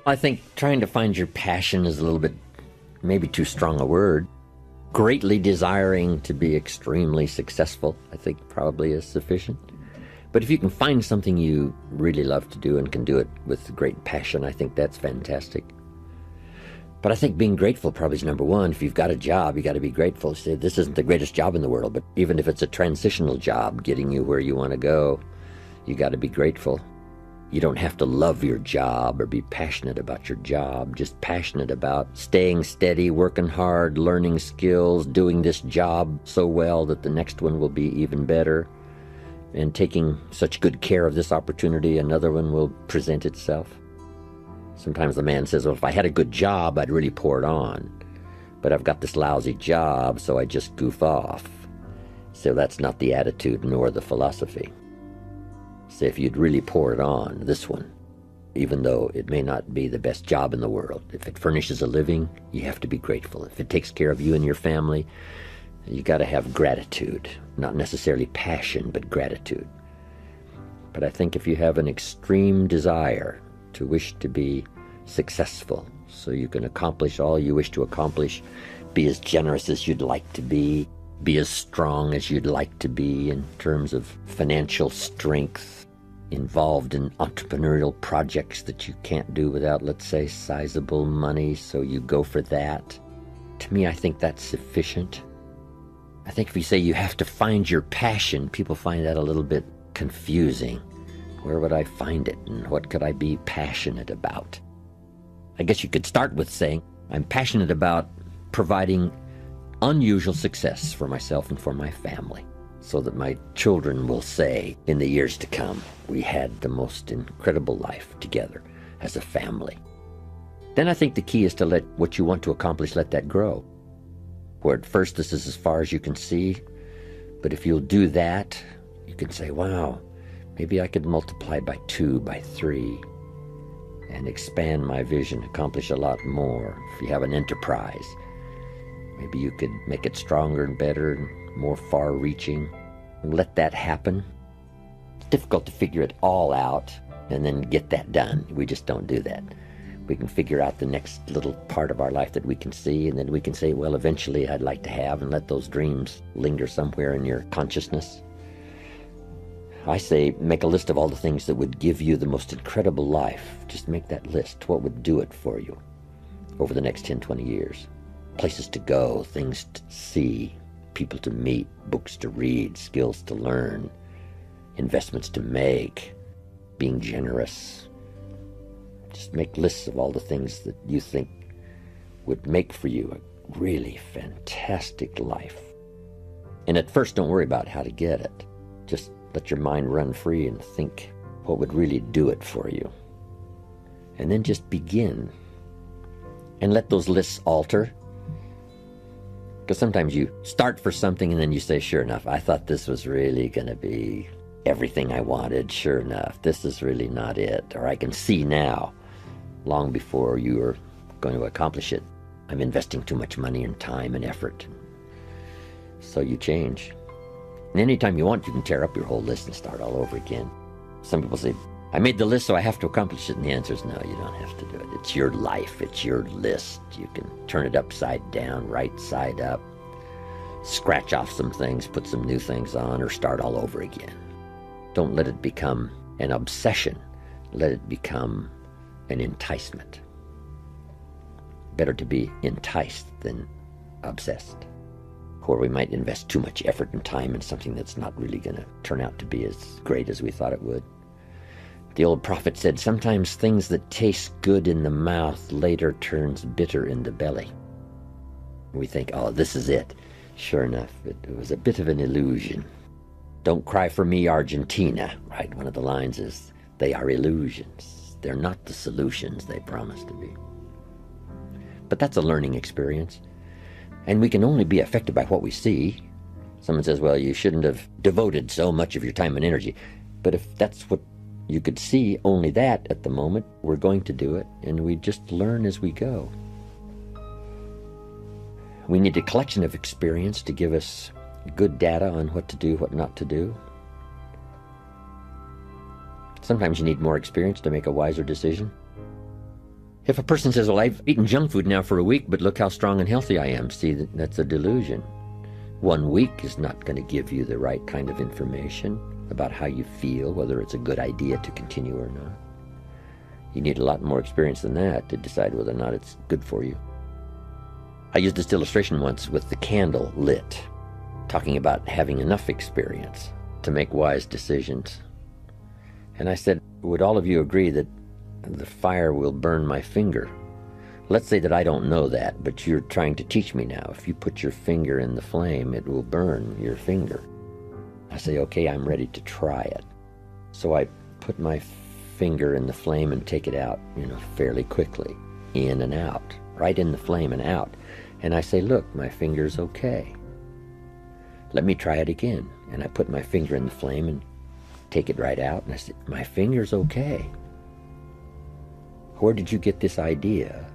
I think trying to find your passion is a little bit, maybe too strong a word. Greatly desiring to be extremely successful, I think probably is sufficient. But if you can find something you really love to do and can do it with great passion, I think that's fantastic. But I think being grateful probably is number one. If you've got a job, you got to be grateful. Say, this isn't the greatest job in the world, but even if it's a transitional job getting you where you want to go, you got to be grateful. You don't have to love your job or be passionate about your job, just passionate about staying steady, working hard, learning skills, doing this job so well that the next one will be even better, and taking such good care of this opportunity, another one will present itself. Sometimes the man says, well, if I had a good job, I'd really pour it on. But I've got this lousy job, so I just goof off. So that's not the attitude nor the philosophy. So if you'd really pour it on, this one, even though it may not be the best job in the world, if it furnishes a living, you have to be grateful. If it takes care of you and your family, you got to have gratitude. Not necessarily passion, but gratitude. But I think if you have an extreme desire to wish to be successful, so you can accomplish all you wish to accomplish, be as generous as you'd like to be as strong as you'd like to be in terms of financial strength, involved in entrepreneurial projects that you can't do without, let's say, sizable money, so you go for that. To me, I think that's sufficient. I think if you say you have to find your passion, people find that a little bit confusing. Where would I find it, and what could I be passionate about? I guess you could start with saying, I'm passionate about providing unusual success for myself and for my family, so that my children will say in the years to come, we had the most incredible life together as a family. Then I think the key is to let what you want to accomplish, let that grow. Where at first this is as far as you can see, but if you'll do that, you can say, wow, maybe I could multiply by 2, by 3, and expand my vision, accomplish a lot more. If you have an enterprise, maybe you could make it stronger and better and more far-reaching. And let that happen. It's difficult to figure it all out and then get that done. We just don't do that. We can figure out the next little part of our life that we can see, and then we can say, well, eventually I'd like to have, and let those dreams linger somewhere in your consciousness. I say, make a list of all the things that would give you the most incredible life. Just make that list. What would do it for you over the next 10, 20 years? Places to go, things to see, people to meet, books to read, skills to learn, investments to make, being generous. Just make lists of all the things that you think would make for you a really fantastic life. And at first, don't worry about how to get it. Just let your mind run free and think what would really do it for you. And then just begin. And let those lists alter. Because sometimes you start for something and then you say, sure enough, I thought this was really going to be everything I wanted. Sure enough, this is really not it. Or I can see now, long before you are going to accomplish it, I'm investing too much money and time and effort. So you change. And anytime you want, you can tear up your whole list and start all over again. Some people say, I made the list, so I have to accomplish it. And the answer is no, you don't have to do it. It's your life. It's your list. You can turn it upside down, right side up, scratch off some things, put some new things on, or start all over again. Don't let it become an obsession. Let it become an enticement. Better to be enticed than obsessed. Or we might invest too much effort and time in something that's not really going to turn out to be as great as we thought it would. The old prophet said, sometimes things that taste good in the mouth later turns bitter in the belly. We think, oh, this is it. Sure enough, it was a bit of an illusion. Don't cry for me, Argentina, right? One of the lines is, they are illusions. They're not the solutions they promise to be. But that's a learning experience. And we can only be affected by what we see. Someone says, well, you shouldn't have devoted so much of your time and energy. But if that's what you could see, only that at the moment, we're going to do it, and we just learn as we go. We need a collection of experience to give us good data on what to do, what not to do. Sometimes you need more experience to make a wiser decision. If a person says, well, I've eaten junk food now for a week, but look how strong and healthy I am. See, that's a delusion. 1 week is not going to give you the right kind of information about how you feel, whether it's a good idea to continue or not. You need a lot more experience than that to decide whether or not it's good for you. I used this illustration once with the candle lit, talking about having enough experience to make wise decisions. And I said, would all of you agree that the fire will burn my finger? Let's say that I don't know that, but you're trying to teach me now. If you put your finger in the flame, it will burn your finger. I say, okay, I'm ready to try it. So I put my finger in the flame and take it out, fairly quickly, in and out, right in the flame and out. And I say, look, my finger's okay. Let me try it again. And I put my finger in the flame and take it right out. And I said, my finger's okay. Where did you get this idea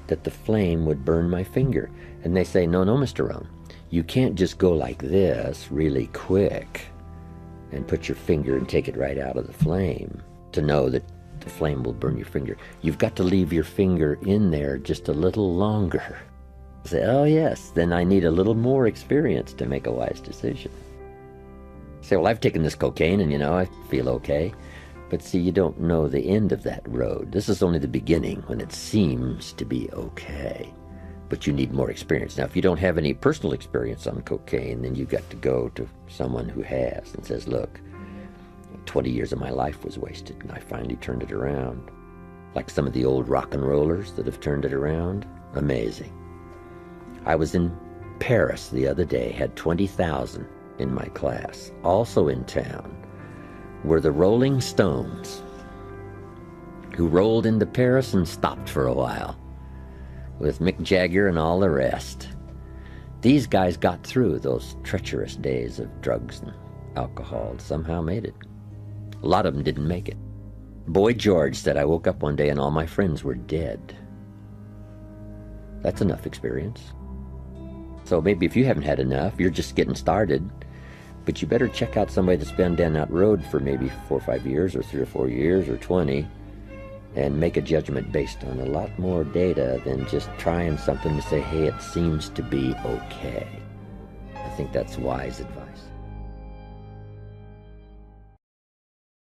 that the flame would burn my finger? And they say, no, Mr. Rohn, you can't just go like this really quick and put your finger and take it right out of the flame to know that the flame will burn your finger. You've got to leave your finger in there just a little longer. I say, oh yes, then I need a little more experience to make a wise decision. I say, well, I've taken this cocaine and I feel okay. But see, you don't know the end of that road. This is only the beginning when it seems to be okay. But you need more experience. Now, if you don't have any personal experience on cocaine, then you've got to go to someone who has and says, look, 20 years of my life was wasted and I finally turned it around. Like some of the old rock and rollers that have turned it around. Amazing. I was in Paris the other day, had 20,000 in my class, also in town. Were the Rolling Stones, who rolled into Paris and stopped for a while with Mick Jagger and all the rest. These guys got through those treacherous days of drugs and alcohol and somehow made it. A lot of them didn't make it. Boy George said, I woke up one day and all my friends were dead. That's enough experience. So maybe if you haven't had enough, you're just getting started. But you better check out somebody that's been down that road for maybe 4 or 5 years or 3 or 4 years or 20 and make a judgment based on a lot more data than just trying something to say, hey, it seems to be okay. I think that's wise advice.